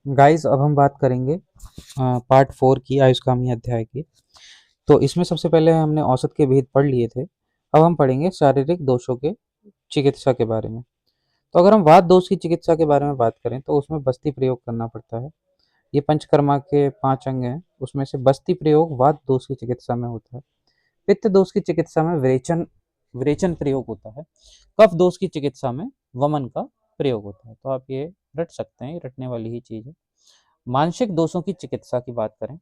Guys, अब हम बात करेंगे पार्ट 4 की, आयुष्कामी अध्याय की। तो इसमें सबसे पहले हमने औसत के भेद पढ़ लिए थे। अब हम पढ़ेंगे शारीरिक दोषों के चिकित्सा के बारे में। तो अगर हम वात दोष की चिकित्सा के बारे में बात करें तो उसमें बस्ती प्रयोग करना पड़ता है। ये पंचकर्मा के 5 अंग हैं, उसमें से बस्ती प्रयोग वात दोष की चिकित्सा में होता है। पित्त दोष की चिकित्सा में विरेचन विरेचन प्रयोग होता है। कफ दोष की चिकित्सा में वमन का प्रयोग होता है। तो आप ये रट सकते हैं, ये रटने वाली ही चीज़ है। मानसिक दोषों की चिकित्सा की बात करें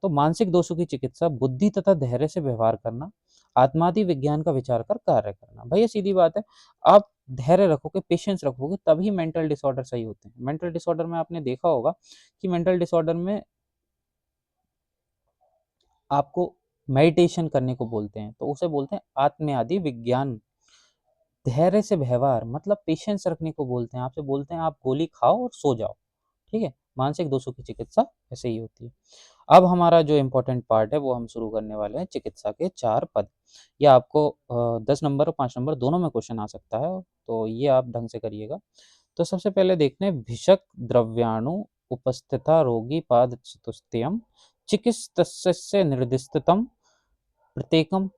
तो मानसिक दोषों की चिकित्सा बुद्धि तथा धैर्य से व्यवहार करना, आत्मादि विज्ञान का विचार कर कार्य करना। भैया सीधी बात है, आप धैर्य रखोगे, पेशेंस रखोगे, तभी मेंटल डिसऑर्डर सही होते हैं। मेंटल डिसऑर्डर में आपने देखा होगा कि मेंटल डिसऑर्डर में आपको मेडिटेशन करने को बोलते हैं, तो उसे बोलते हैं आत्मयादि विज्ञान। धैर्य से व्यवहार मतलब पेशेंस रखने को बोलते हैं, आपसे बोलते हैं आप गोली खाओ और सो जाओ। ठीक है, मानसिक दोषों की चिकित्सा ऐसे ही होती है। अब हमारा जो इम्पोर्टेंट पार्ट है वो हम शुरू करने वाले हैं, चिकित्सा के 4 पद। ये आपको 10 नंबर और 5 नंबर दोनों में क्वेश्चन आ सकता है, तो ये आप ढंग से करिएगा। तो सबसे पहले देखते हैं, भिषक द्रव्याणु उपस्थिता रोगी पाद चतुष्टयम चिकित्सस्य निर्दिष्टतम प्रत्येकम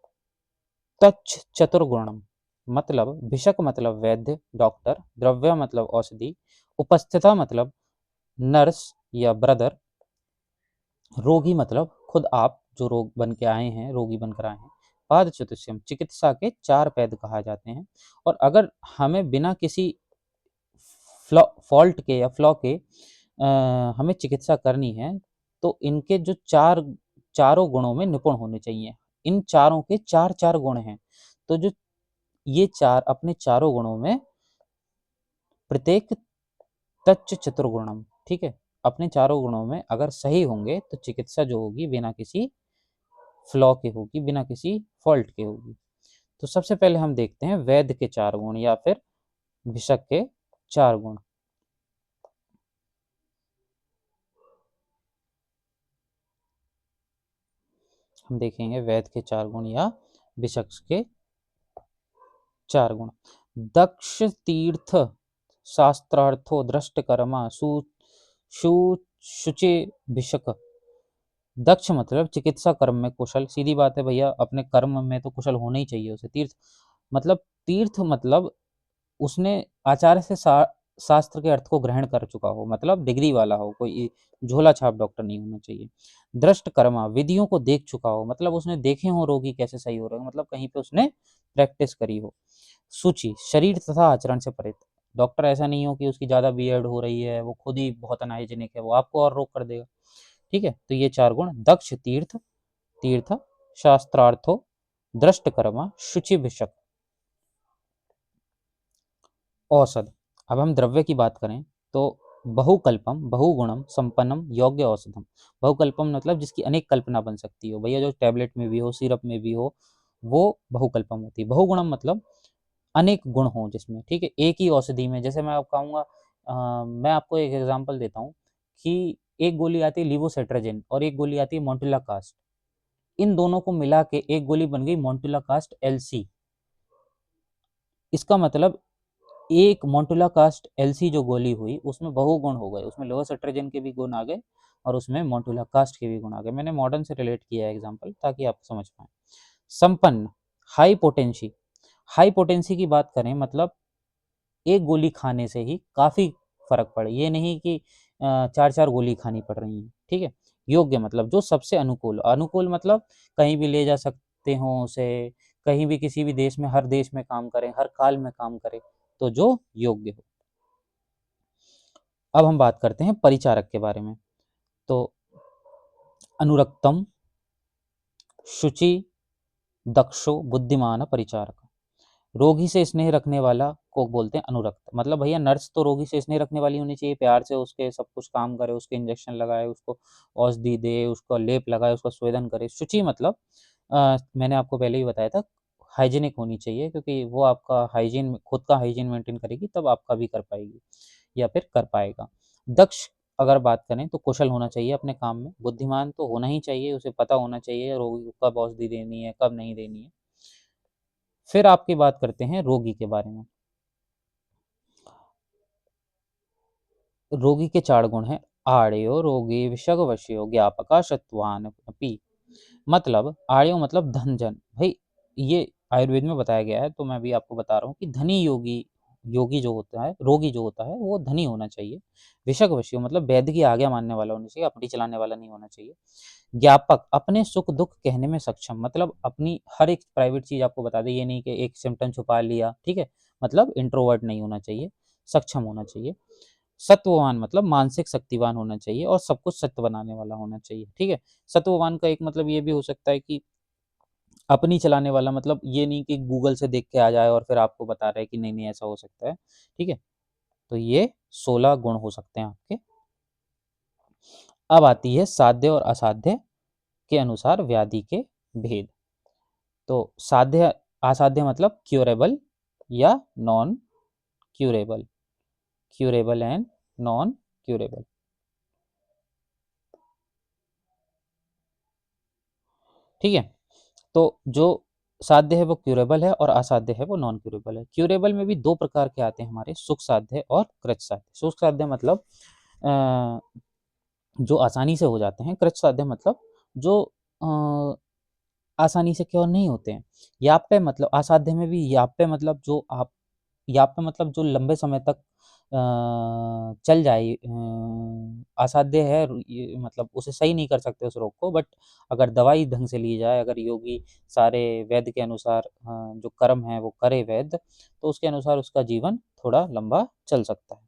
तच्छ चतुर्गुणम। मतलब भिषक मतलब वैद्य, डॉक्टर, द्रव्य मतलब औषधि, उपस्थिता मतलब नर्स या ब्रदर, रोगी मतलब खुद आप जो रोग बन के आए हैं, रोगी बनकर आए हैं, पाद चतुष्टयम चिकित्सा के 4 पैद कहा जाते हैं। और अगर हमें बिना किसी फॉल्ट के या फ्लॉ के हमें चिकित्सा करनी है, तो इनके जो चारों गुणों में निपुण होने चाहिए। इन चारों के 4-4 गुण हैं। तो जो ये चार अपने चारों गुणों में प्रत्येक तच्च चतुर्गुणम, ठीक है, अपने चारों गुणों में अगर सही होंगे तो चिकित्सा जो होगी बिना किसी फ्लॉ के होगी, बिना किसी फॉल्ट के होगी। तो सबसे पहले हम देखते हैं वैद्य के 4 गुण या फिर भिषक के 4 गुण। हम देखेंगे वैद्य के 4 गुण या भिषक के 4 गुण। दक्ष तीर्थ शास्त्रार्थो दृष्ट कर्मा शुचि भिषक। दक्ष मतलब चिकित्सा कर्म में कुशल, सीधी बात है भैया, अपने कर्म में तो कुशल होना ही चाहिए उसे। तीर्थ मतलब उसने आचार्य से शास्त्र के अर्थ को ग्रहण कर चुका हो, मतलब डिग्री वाला हो, कोई झोला छाप डॉक्टर नहीं होना चाहिए। दृष्ट कर्मा विधियों को देख चुका हो, मतलब उसने देखे हो रोगी कैसे सही हो रहे हो, मतलब कहीं पे उसने प्रैक्टिस करी हो। सूची शरीर तथा आचरण से परे, डॉक्टर ऐसा नहीं हो कि उसकी ज़्यादा बीएड हो रही है, वो खुद ही बहुत अनहाइजीनिक है, वो आपको और रोग कर देगा। ठीक है, तो ये 4 गुण, दक्ष तीर्थ तीर्थ शास्त्रार्थो दृष्ट कर्मा शुचि भिषक। औषध। अब हम द्रव्य की बात करें तो बहुकल्पम बहुगुणम संपन्नम योग्य औषधम। बहुकल्पम मतलब जिसकी अनेक कल्पना बन सकती हो, भैया जो टैबलेट में भी हो, सिरप में भी हो, वो बहुकल्पम होती है। बहुगुणम मतलब अनेक गुण हो जिसमें, ठीक है, एक ही औषधि में। जैसे मैं आपको कहूँगा, मैं आपको एक एग्जांपल देता हूँ कि एक गोली आती है लिवोसेट्राजिन और एक गोली आती है मोन्टुला कास्ट। इन दोनों को मिला के एक गोली बन गई मोन्टुला कास्ट एलसी। इसका मतलब एक मोन्टुला कास्ट एलसी जो गोली हुई उसमें बहुगुण हो गए, उसमें लोअर के भी गुण आ गए और उसमें मोन्टुला कास्ट के भी गुण आ गए। मैंने मॉडर्न से रिलेट किया है एग्जांपल, ताकि आप समझ पाए। संपन्न, हाई पोटेंसी। हाई पोटेंसी की बात करें मतलब एक गोली खाने से ही काफ़ी फर्क पड़े, ये नहीं कि 4-4 गोली खानी पड़ रही हैं। ठीक है, योग्य मतलब जो सबसे अनुकूल, अनुकूल मतलब कहीं भी ले जा सकते हो उसे, कहीं भी किसी भी देश में, हर देश में काम करें, हर काल में काम करे, तो जो योग्य हो। अब हम बात करते हैं परिचारक के बारे में। तो अनुरक्तम शुचि दक्षो बुद्धिमान परिचारक। रोगी से स्नेह रखने वाला को बोलते हैं अनुरक्त। मतलब भैया नर्स तो रोगी से स्नेह रखने वाली होनी चाहिए, प्यार से उसके सब कुछ काम करे, उसके इंजेक्शन लगाए, उसको औषधि दे, उसको लेप लगाए, उसका स्वेदन करे। शुचि मतलब मैंने आपको पहले ही बताया था, हाइजीनिक होनी चाहिए, क्योंकि वो आपका हाइजीन, खुद का हाइजीन मेंटेन करेगी तब आपका भी कर पाएगी या फिर कर पाएगा। दक्ष अगर बात करें तो कुशल होना चाहिए अपने काम में। बुद्धिमान तो होना ही चाहिए, उसे पता होना चाहिए रोगी को कब औषधि देनी है, कब नहीं देनी है। फिर आपकी बात करते हैं रोगी के बारे में। रोगी के 4 गुण हैं। आर्यो रोगी विषगवश्यो ज्ञापका शत्वान अपि। मतलब आर्यो मतलब धन जन, भाई ये आयुर्वेद में बताया गया है, तो मैं भी आपको बता रहा हूँ कि धनी योगी, योगी जो होता है, रोगी जो होता है वो धनी होना चाहिए। विषगवश्यो मतलब वैद्य की आज्ञा मानने वाला होना चाहिए, अपनी चलाने वाला नहीं होना चाहिए। ज्ञापक अपने सुख दुख कहने में सक्षम, मतलब अपनी हर एक प्राइवेट चीज आपको बता दे, ये नहीं कि एक सिम्टम छुपा लिया, ठीक है, मतलब इंट्रोवर्ट नहीं होना चाहिए, सक्षम होना चाहिए। सत्ववान मतलब मानसिक शक्तिवान होना चाहिए और सब कुछ सत्य बनाने वाला होना चाहिए, ठीक है। सत्ववान का एक मतलब ये भी हो सकता है कि अपनी चलाने वाला, मतलब ये नहीं कि गूगल से देख के आ जाए और फिर आपको बता रहे हैं कि नहीं नहीं ऐसा हो सकता है, ठीक है। तो ये 16 गुण हो सकते हैं आपके। अब आती है साध्य और असाध्य के अनुसार व्याधि के भेद। तो साध्य असाध्य मतलब क्यूरेबल या non curable, curable and non curable, ठीक है। तो जो साध्य है वो क्यूरेबल है और असाध्य है वो नॉन क्यूरेबल है। क्यूरेबल में भी दो प्रकार के आते हैं हमारे, सुख साध्य और कृत साध्य। सुख साध्य मतलब अ, जो आसानी से हो जाते हैं, कृत साध्य मतलब जो अ, आसानी से क्योर नहीं होते हैं। याप्य मतलब असाध्य में भी, याप्य मतलब जो आप, याप्य मतलब जो लंबे समय तक चल जाए, असाध्य है, ये मतलब उसे सही नहीं कर सकते उस रोग को, बट अगर दवाई ढंग से ली जाए, अगर योगी सारे वैद्य के अनुसार जो कर्म है वो करे वैद्य, तो उसके अनुसार उसका जीवन थोड़ा लंबा चल सकता है।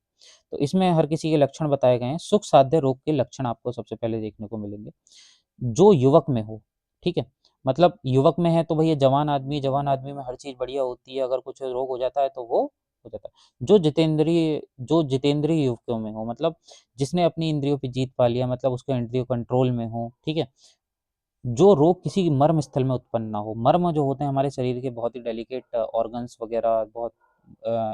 तो इसमें हर किसी के लक्षण बताए गए हैं। सुख साध्य रोग के लक्षण आपको सबसे पहले देखने को मिलेंगे। जो युवक में हो, ठीक है, मतलब युवक में है तो भैया जवान आदमी, जवान आदमी में हर चीज बढ़िया होती है, अगर कुछ रोग हो जाता है तो वो हो जाता है। जो जितेंद्रिय युवकों में हो, मतलब जिसने अपनी इंद्रियों पे जीत पा लिया, मतलब उसके इंद्रियो कंट्रोल में हो, ठीक है। जो रोग किसी मर्म स्थल में उत्पन्न ना हो, मर्म जो होते हैं हमारे शरीर के बहुत ही डेलिकेट ऑर्गन्स वगैरह, बहुत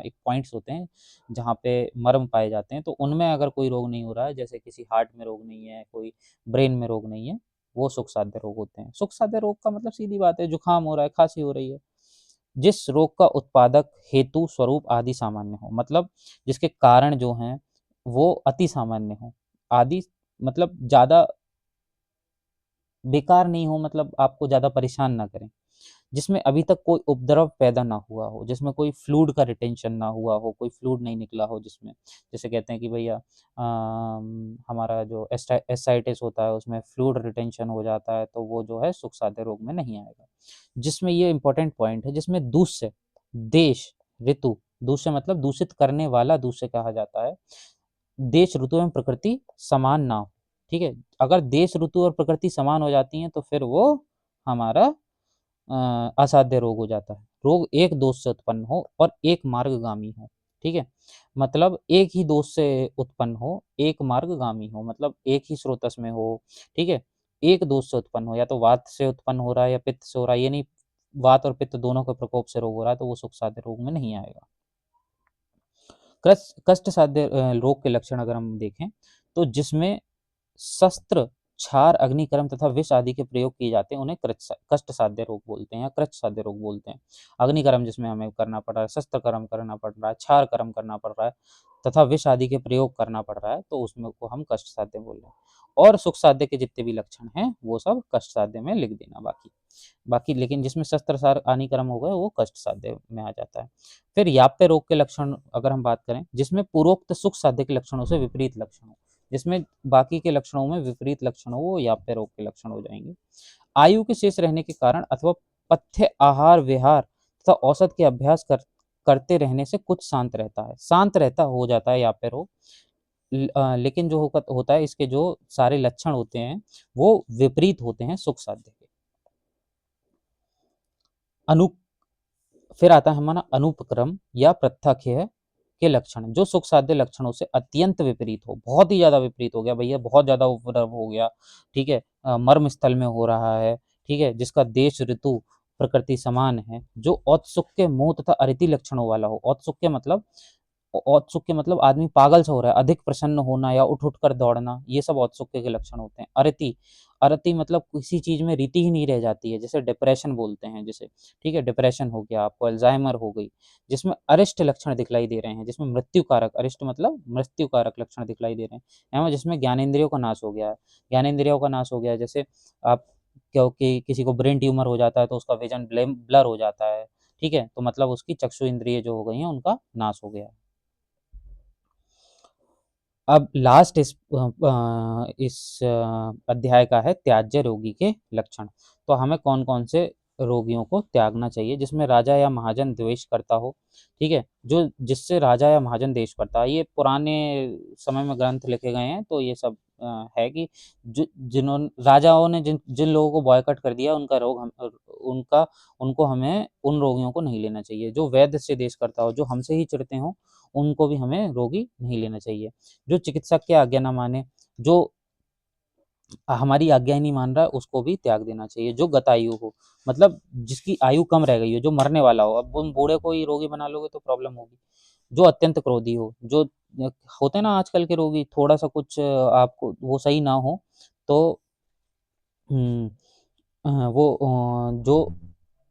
एक पॉइंट्स होते हैं जहाँ पे मर्म पाए जाते हैं, तो उनमें अगर कोई रोग नहीं हो रहा है, जैसे किसी हार्ट में रोग नहीं है, कोई ब्रेन में रोग नहीं है, वो सुख साध्य रोग होते हैं। सुख साध्य रोग का मतलब सीधी बात है, जुकाम हो रहा है, खांसी हो रही है, जिस रोग का उत्पादक हेतु स्वरूप आदि सामान्य हो, मतलब जिसके कारण जो हैं वो अति सामान्य हो। आदि मतलब ज्यादा बेकार नहीं हो, मतलब आपको ज़्यादा परेशान ना करें, जिसमें अभी तक कोई उपद्रव पैदा ना हुआ हो, जिसमें कोई फ्लूइड का रिटेंशन ना हुआ हो, कोई फ्लूइड नहीं निकला हो जिसमें, जैसे कहते हैं कि भैया हमारा जो एसाइटिस होता है उसमें फ्लूइड रिटेंशन हो जाता है, तो वो जो है सुख साध्य रोग में नहीं आएगा। जिसमें ये इंपॉर्टेंट पॉइंट है, जिसमें दूष्य, देश, ऋतु, दूष्य मतलब दूषित करने वाला दूष्य कहा जाता है, देश ऋतु एवं प्रकृति समान ना हो, ठीक है। अगर देश ऋतु और प्रकृति समान हो जाती हैं तो फिर वो हमारा असाध्य रोग हो जाता है। रोग एक दोष से उत्पन्न हो और एक मार्गगामी हो, ठीक है। मतलब एक ही दोष से उत्पन्न हो, एक मार्गगामी हो, मतलब एक ही स्रोतस में हो, ठीक है। एक दोष से उत्पन्न हो, या तो वात से उत्पन्न हो रहा है या पित्त से हो रहा है, ये नहीं वात और पित्त दोनों के प्रकोप से रोग हो रहा है, तो वो सुख साध्य रोग में नहीं आएगा। कष्ट साध्य रोग के लक्षण अगर हम देखें, तो जिसमें शस्त्र, क्षार, अग्निकर्म तथा विष आदि के प्रयोग किए जाते हैं, उन्हें कष्ट साध्य रोग बोलते हैं या कृच्छ साध्य रोग बोलते हैं। अग्निकर्म जिसमें हमें करना पड़ रहा है, शस्त्र कर्म करना पड़ रहा है, क्षार कर्म करना पड़ रहा है तथा विष आदि के प्रयोग करना पड़ रहा है, तो उसमें को हम कष्ट साध्य बोल रहे हैं। और सुख साध्य के जितने भी लक्षण हैं वो सब कष्ट साध्य में लिख देना। बाकी बाकी लेकिन जिसमें शस्त्र सार हानिक्रम हो गए वो कष्ट साध्य में आ जाता है। फिर याप्य रोग के लक्षण अगर हम बात करें, जिसमें पूर्वोक्त सुख साध्य के लक्षणों से विपरीत लक्षण हो, जिसमें बाकी के लक्षणों में विपरीत लक्षण हो, वो याप्य रोग के लक्षण हो जाएंगे। आयु के शेष रहने के कारण अथवा पथ्य आहार विहार तथा औषध के अभ्यास करते रहने से कुछ शांत रहता है, शांत रहता हो जाता है याप्य रोग। लेकिन जो होता है, इसके जो सारे लक्षण होते हैं वो विपरीत होते हैं सुख साध्य के। अनु फिर आता है हमारा अनुपक्रम या प्रत्याख्य के लक्षण, जो सुख साध्य लक्षणों से अत्यंत विपरीत हो, बहुत ही ज्यादा विपरीत हो गया भैया, बहुत ज्यादा उपद्रव हो गया, ठीक है, मर्म स्थल में हो रहा है, ठीक है, जिसका देश ऋतु प्रकृति समान है, जो औत्सुक्य मोह तथा अरिति लक्षणों वाला हो। औत्सुक्य मतलब आदमी पागल सा हो रहा है, अधिक प्रसन्न होना या उठ उठ कर दौड़ना, ये सब औत्सुक्य के लक्षण होते हैं। अरिति, अरति मतलब किसी चीज़ में रीति ही नहीं रह जाती है, जैसे डिप्रेशन बोलते हैं जिसे, ठीक है? डिप्रेशन हो गया आपको, अल्ज़ाइमर हो गई, जिसमें अरिष्ट लक्षण दिखलाई दे रहे हैं, जिसमें मृत्यु कारक, अरिष्ट मतलब मृत्यु कारक लक्षण दिखलाई दे रहे हैं, एवं जिसमें ज्ञानेंद्रियों का नाश हो गया है। ज्ञानेंद्रियों का नाश हो गया है, जैसे आप क्योंकि किसी को ब्रेन ट्यूमर हो जाता है तो उसका विज़न ब्लर हो जाता है, ठीक है? तो मतलब उसकी चक्षु इंद्रिय जो हो गई हैं, उनका नाश हो गया है। अब लास्ट इस अध्याय का है त्याज्य रोगी के लक्षण। तो हमें कौन-कौन से रोगियों को त्यागना चाहिए जिसमें राजा या महाजन द्वेष करता हो, ठीक है? जो जिससे राजा या महाजन द्वेष करता है, ये पुराने समय में ग्रंथ लिखे गए हैं, तो ये सब है कि राजाओं ने जिन जिन लोगों को बॉयकॉट कर दिया, उनका रोग हम उनका उनको हमें उन रोगियों को नहीं लेना चाहिए। जो वैद्य से द्वेष करता हो, जो हमसे ही चिढ़ते हों, उनको भी हमें रोगी नहीं लेना चाहिए। जो चिकित्सक की आज्ञा ना माने, जो हमारी आज्ञा ही नहीं मान रहा है, उसको भी त्याग देना चाहिए। जो गतायु हो, मतलब जिसकी आयु कम रह गई हो, जो मरने वाला हो, अब उन बूढ़े को ही रोगी बना लोगे तो प्रॉब्लम होगी। जो अत्यंत क्रोधी हो, जो होते हैं ना आजकल के रोगी, थोड़ा सा कुछ आपको वो सही ना हो तो हुँ, वो जो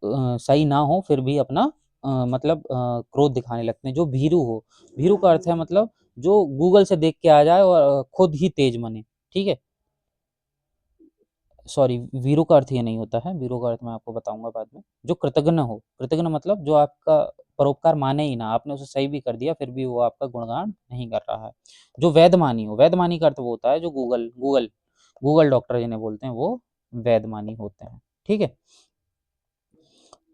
सही ना हो फिर भी अपना मतलब क्रोध दिखाने लगते हैं। जो भीरू हो, भीरू का अर्थ है मतलब जो गूगल से देख के आ जाए और खुद ही तेज बने, ठीक है? सॉरी, वीरू का अर्थ ये नहीं होता है, वीरू का अर्थ मैं आपको बताऊँगा बाद में। जो कृतघ्न हो, कृतघ्न मतलब जो आपका परोपकार माने ही ना, आपने उसे सही भी कर दिया फिर भी वो आपका गुणगान नहीं कर रहा है। जो वेदमानी हो, वेदमानी का अर्थ वो होता है जो गूगल डॉक्टर जिन्हें बोलते हैं वो वेदमानी होते हैं, ठीक है?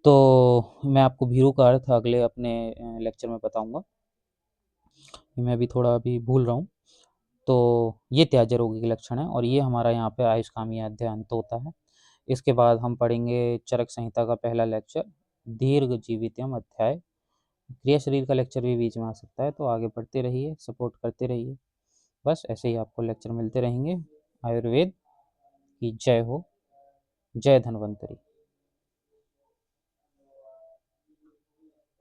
तो मैं आपको भीरू का अर्थ अगले अपने लेक्चर में बताऊँगा। मैं अभी थोड़ा अभी भूल रहा हूँ। तो ये त्याज्य रोगी के लक्षण हैं और ये हमारा यहाँ पे आयुष्कामी अध्याय अंत होता है। इसके बाद हम पढ़ेंगे चरक संहिता का पहला लेक्चर दीर्घ जीवितम अध्याय। क्रिया शरीर का लेक्चर भी बीच में आ सकता है, तो आगे पढ़ते रहिए, सपोर्ट करते रहिए। बस ऐसे ही आपको लेक्चर मिलते रहेंगे। आयुर्वेद की जय हो। जय धन्वंतरी।